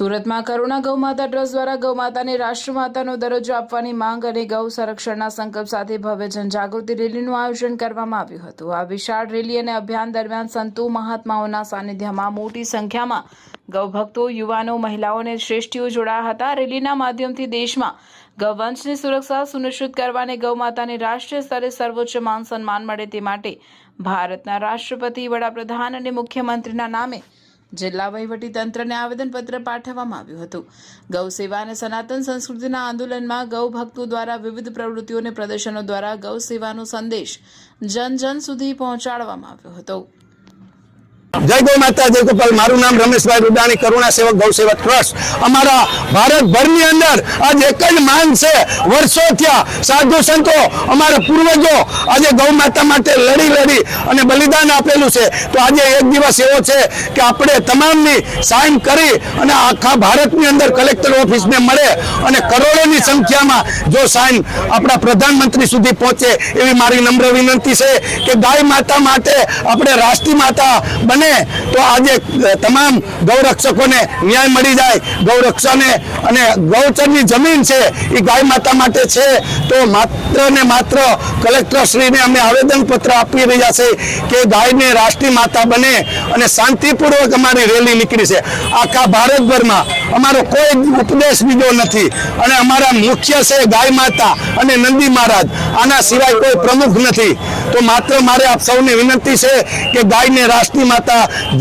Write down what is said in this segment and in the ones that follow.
સુરતમાં કરુણા ગૌમાતા ટ્રસ્ટ દ્વારા ગૌમાતાને રાષ્ટ્રમાતાનો દરજ્જો આપવાની માંગ અને ગૌ સંરક્ષણના સંકલ્પ સાથે ભવ્ય જનજાગૃતિ રેલીનું આયોજન કરવામાં આવ્યું હતું। આ વિશાળ રેલી અને અભિયાન દરમિયાન સંતો મહાત્માઓના સાનિધ્યમાં મોટી સંખ્યામાં ગૌભક્તો, યુવાનો, મહિલાઓ અને શ્રેષ્ઠીઓ જોડાયા હતા। રેલીના માધ્યમથી દેશમાં ગૌવંશની સુરક્ષા સુનિશ્ચિત કરવા અને ગૌમાતાને રાષ્ટ્રીય સ્તરે સર્વોચ્ચ માન સન્માન મળે તે માટે ભારતના રાષ્ટ્રપતિ, વડાપ્રધાન અને મુખ્યમંત્રીના નામે જિલ્લા વહીવટીતંત્રને આવેદનપત્ર પાઠવવામાં આવ્યું હતું। ગૌ સેવા અને સનાતન સંસ્કૃતિના આંદોલનમાં ગૌ ભક્તો દ્વારા વિવિધ પ્રવૃત્તિઓ અને પ્રદર્શનો દ્વારા ગૌ સેવાનો સંદેશ જન જન સુધી પહોંચાડવામાં આવ્યો હતો। जय गौ माता, जय गोपाल। मारू नाम रमेश भाई रुडाणी, करुणा सेवक गौ सेवा ट्रस्ट। अमरा भारत भर नी अंदर आज एक ज मांग से वर्षों थया साधु संतो अमरा पूर्वजों आज गौ माता माटे लड़ी लड़ी अने बलिदान आपेलू छे। तो आज एक दिवस एवो छे कि आपणे तमामनी साइन करी अने आखा भारत नी अंदर कलेक्टर ऑफिस ने मळे अने करोड़ों नी संख्या में जो साइन अपना प्रधानमंत्री सुधी पहुंचे एवी मारी नम्र विनंती छे कि गाय माता माटे आपणे राष्ट्रीय माता बने तो आज तमाम गौरक्षकों ने न्याय मળી જાય। गौरक्षाने અને ગૌચરની જમીન છે એ ગાય માતા માટે છે। તો માત્ર ને માત્ર કલેક્ટર શ્રીને અમે આવેદનપત્ર આપી રહ્યા છે કે ગાયને રાષ્ટ્રીય માતા બને અને શાંતિપૂર્વક અમારી રેલી નીકળી છે। આખા ભારતભરમાં અમારો કોઈ ઉપદેશ બીજો નથી અને અમારા મુખ્ય છે ગાય માતા અને નંદી મહારાજ, આના સિવાય કોઈ પ્રમુખ નથી। તો માત્ર મારે આપ સૌને વિનંતી છે કે ગાયને રાષ્ટ્રીય માતા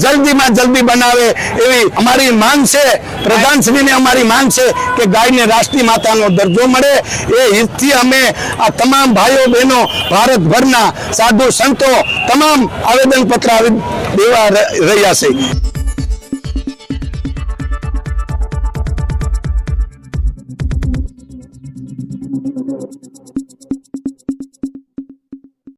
जल्दी में जल्दी बनावे एवी अमारी मांग से प्रधान श्री ने अमारी मांग से कि गाय ने राष्ट्रीय माता नो दर्जो मळे। ए हितथी अमे आ तमाम भाईओ बहनों भारत भरना साधु संतो तमाम आवेदन पत्र देवा रह्या छे।